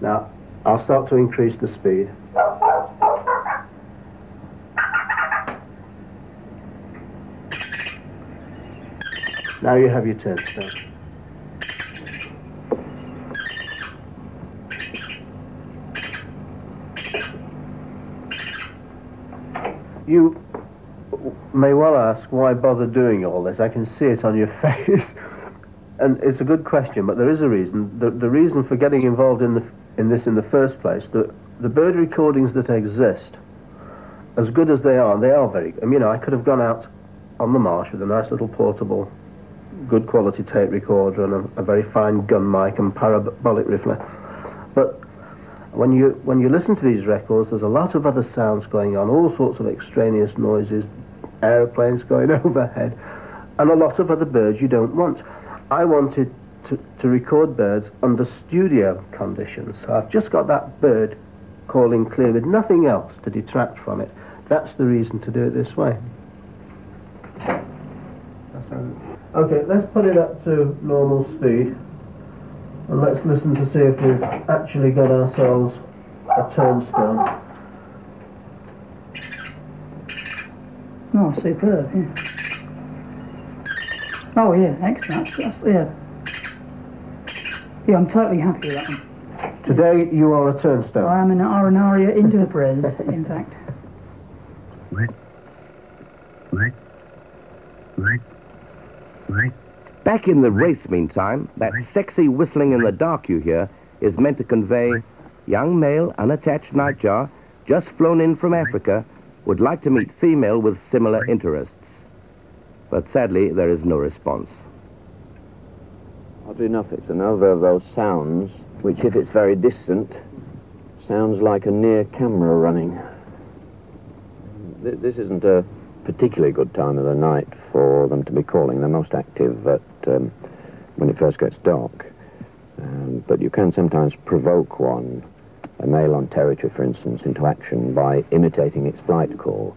Now, I'll start to increase the speed. Now you have your turnstile. You may well ask, why bother doing all this? I can see it on your face. And it's a good question, but there is a reason. The reason for getting involved in this in the first place, the bird recordings that exist, as good as they are very good. You know, I could have gone out on the marsh with a nice little portable, good quality tape recorder and a very fine gun mic and parabolic reflector. But when you listen to these records, there's a lot of other sounds going on, all sorts of extraneous noises, aeroplanes going overhead, and a lot of other birds you don't want. I wanted to record birds under studio conditions. So I've just got that bird calling clear with nothing else to detract from it. That's the reason to do it this way. Okay, let's put it up to normal speed. And let's listen to see if we've actually got ourselves a turnstile. Oh, superb, yeah. Oh, yeah, excellent. Yeah, I'm totally happy with that one. Today you are a turnstile. I am an Arenaria interpres, in fact. Back in the race, meantime, that sexy whistling in the dark you hear is meant to convey young male unattached nightjar, just flown in from Africa, would like to meet female with similar interests. But sadly, there is no response. Oddly enough, it's another of those sounds which, if it's very distant, sounds like a near camera running. This isn't a particularly good time of the night for them to be calling. They're most active when it first gets dark. But you can sometimes provoke one, a male on territory, for instance, into action by imitating its flight call.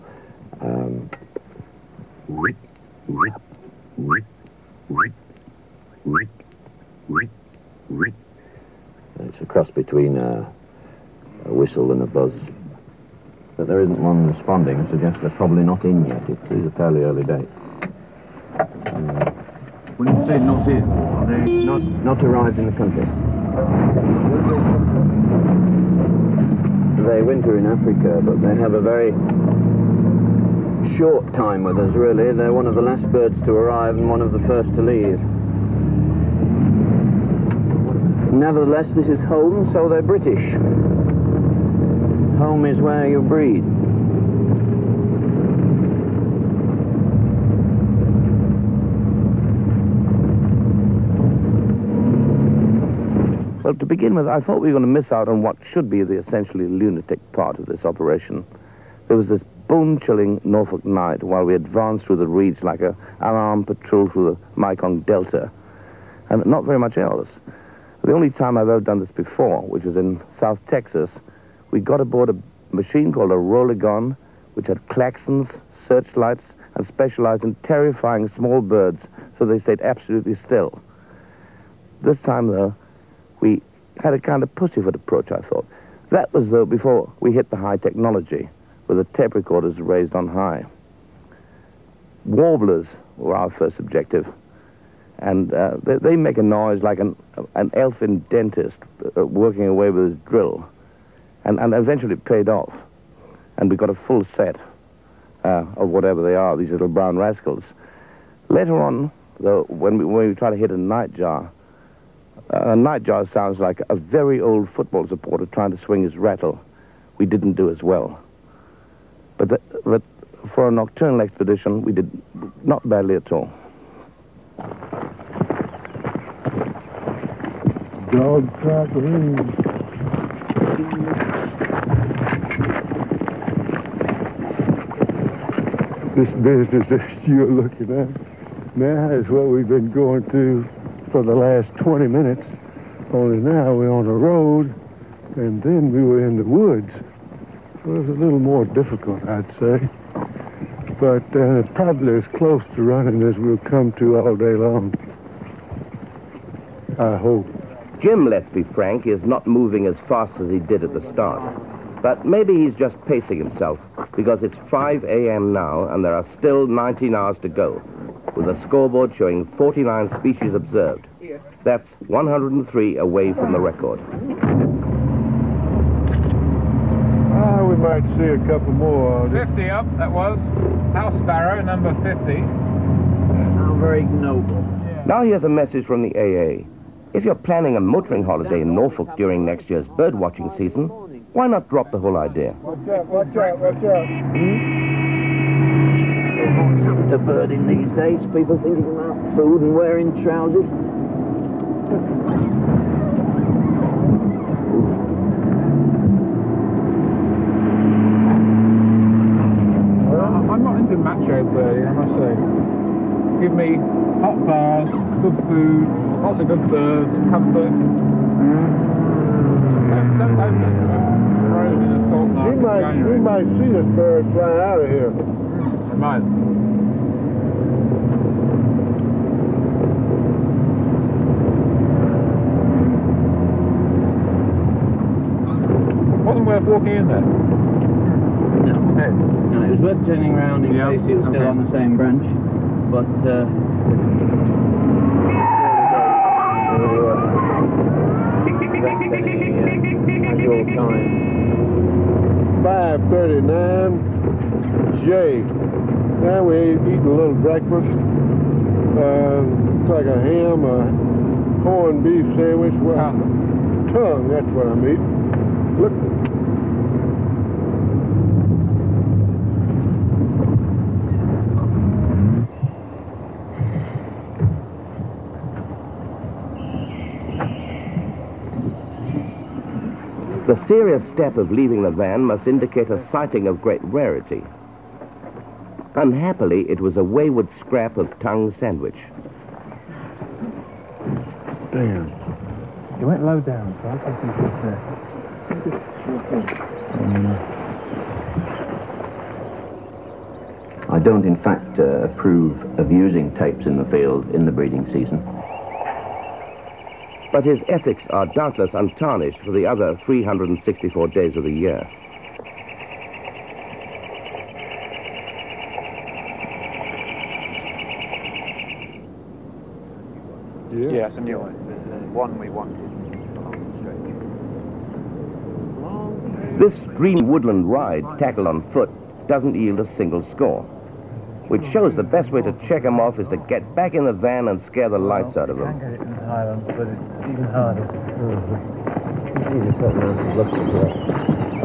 It's a cross between a whistle and a buzz. But there isn't one responding, suggests they're probably not in yet. It is a fairly early date. When you say not in, are they Not arrived in the country. They winter in Africa, but they have a very short time with us, really. They're one of the last birds to arrive and one of the first to leave. Nevertheless, this is home, so they're British. Home is where you breed. Well, to begin with, I thought we were going to miss out on what should be the essentially lunatic part of this operation. There was this bone-chilling Norfolk night while we advanced through the reeds like an unarmed patrol through the Mekong Delta, and not very much else. The only time I've ever done this before, which was in South Texas, we got aboard a machine called a roller-gun, which had klaxons, searchlights, and specialized in terrifying small birds, so they stayed absolutely still. This time, though, we had a kind of pussyfoot approach, I thought. That was, though, before we hit the high technology, with the tape recorders raised on high. Warblers were our first objective, and they make a noise like an elfin dentist working away with his drill. And eventually it paid off. And we got a full set of whatever they are, these little brown rascals. Later on, though, when we try to hit a nightjar sounds like a very old football supporter trying to swing his rattle. We didn't do as well. But for a nocturnal expedition, we did not badly at all. dog trot range? This business that you're looking at now is what we've been going through for the last 20 minutes. Only now we're on the road, and then we were in the woods. So it was a little more difficult, I'd say. But probably as close to running as we'll come to all day long. I hope. Jim, let's be frank, is not moving as fast as he did at the start. But maybe he's just pacing himself, because it's 5 a.m. now and there are still 19 hours to go, with a scoreboard showing 49 species observed. That's 103 away from the record. We might see a couple more. 50 up, that was. House sparrow, number 50. How very noble. Now here's a message from the AA. If you're planning a motoring holiday in Norfolk during next year's bird watching season, why not drop the whole idea? Watch out, watch out, watch out. What's happened to birding these days? People thinking about food and wearing trousers. I'm not into macho birding, I must say. Give me hot bars, good food, lots of good birds, comfort. Don't open it to a frozen assault night in We January. might see this bird fly out of here. It might. Wasn't worth walking in there. No. Okay. No, it was worth turning around in Yeah, case it was still okay. on the same branch. But rest any casual time. 5:39. Jay. Now we eating a little breakfast. It's like a ham, a corned beef sandwich. Well, tongue, that's what I'm eating. Look. The serious step of leaving the van must indicate a sighting of great rarity. Unhappily, it was a wayward scrap of tongue sandwich. Damn. You went low down, so I think it's there. I don't, in fact, approve of using tapes in the field in the breeding season. But his ethics are doubtless untarnished for the other 364 days of the year. Yeah. Yes, a new one. The one we wanted. This dream woodland ride, tackled on foot, doesn't yield a single score, which shows the best way to check him off is to get back in the van and scare the lights out of You him. can get it in the Highlands, but it's even harder.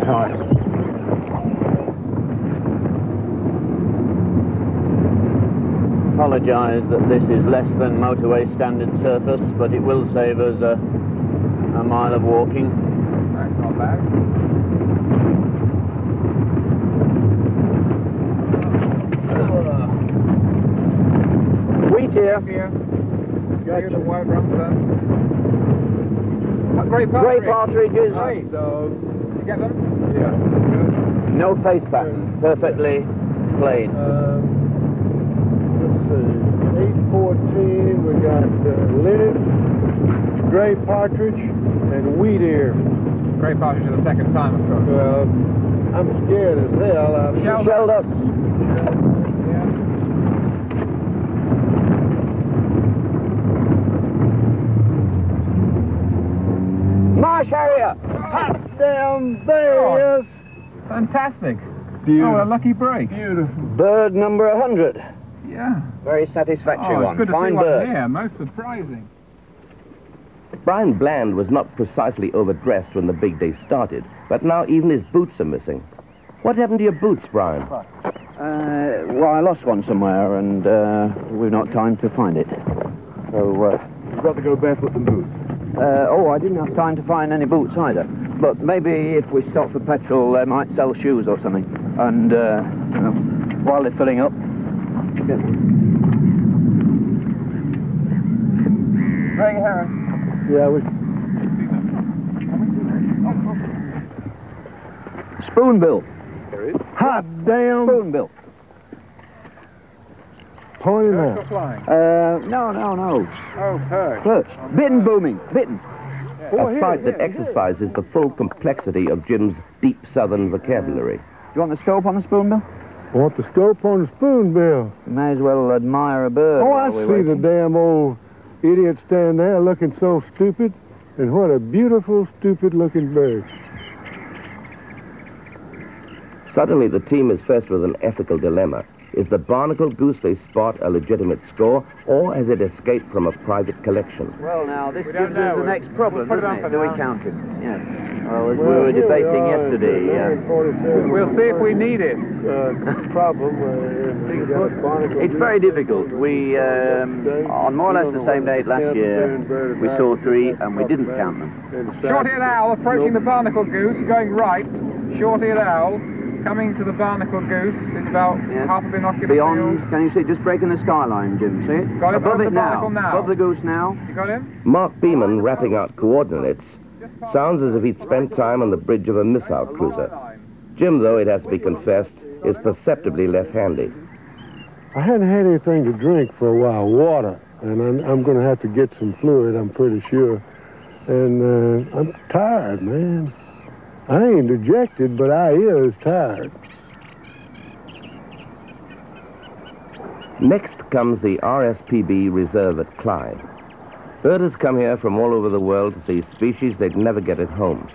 Tight. Apologise that this is less than motorway standard surface, but it will save us a mile of walking. That's not bad. Wheat here. Here. Here's a white rumper. Great Grey partridges. Nice. Dog. You get them? Yeah. No face pattern. Perfectly plain. Let's see. 814. We got linnet, gray partridge, and wheat ear. Great partridge for the second time, of course. Well, I'm scared as hell. Shelled up. Yeah. Marsh harrier. Hot damn, there Oh. he is. Fantastic. Beautiful. Oh, a lucky break. Beautiful. Bird number 100. Yeah. Very satisfactory Oh, it's one. good to Fine see one bird. here. Most surprising. Brian Bland was not precisely overdressed when the big day started, but now even his boots are missing. What happened to your boots, Brian? Well, I lost one somewhere, and we've not time to find it. So, You've got to go barefoot in boots. I didn't have time to find any boots either. But maybe if we stop for petrol, they might sell shoes or something. And, while they're filling up. Grey heron. Yeah, we... Spoonbill. There is. Hot damn. Spoonbill. Point him Perch or out. flying? No. Oh, perch. Perch. Bitten booming. Bitten. a sight that exercises the full complexity of Jim's deep southern vocabulary. Do you want the scope on the spoonbill? Want the scope on the spoonbill? You may as well admire a bird. Oh, I see the damn old idiot stand there looking so stupid. And what a beautiful, stupid-looking bird. Suddenly, the team is faced with an ethical dilemma. Is the barnacle goose they spot a legitimate score, or has it escaped from a private collection? Well, now, this gives us the next problem, doesn't it? Do we count it? Yes. Well, as we were debating yesterday... We'll see if we need it. It's very difficult. We, on more or less the same date last year, we saw 3 and we didn't count them. Short-eared owl approaching the barnacle goose, going right. Short-eared owl coming to the barnacle goose is about half a binocular Beyond, field. can you see, just breaking the skyline, Jim, see it? Got it Above above it the now. barnacle now. Above the goose now. You got him? Mark Beeman, rapping out coordinates, sounds as if he'd spent time on the bridge of a missile cruiser. Jim, though, it has to be confessed, is perceptibly less handy. I hadn't had anything to drink for a while, water, and I'm going to have to get some fluid, I'm pretty sure. And I'm tired, man. I ain't dejected, but I is tired. Next comes the RSPB reserve at Clyde. Birders come here from all over the world to see species they'd never get at home.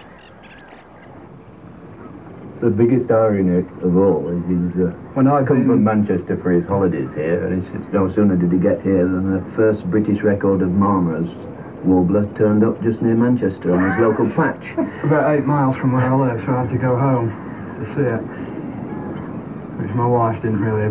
The biggest irony of all is when I come from Manchester for his holidays here, and it's no sooner did he get here than the first British record of Marmara's warbler turned up just near Manchester on his local patch. About 8 miles from where I live, so I had to go home to see it, which my wife didn't really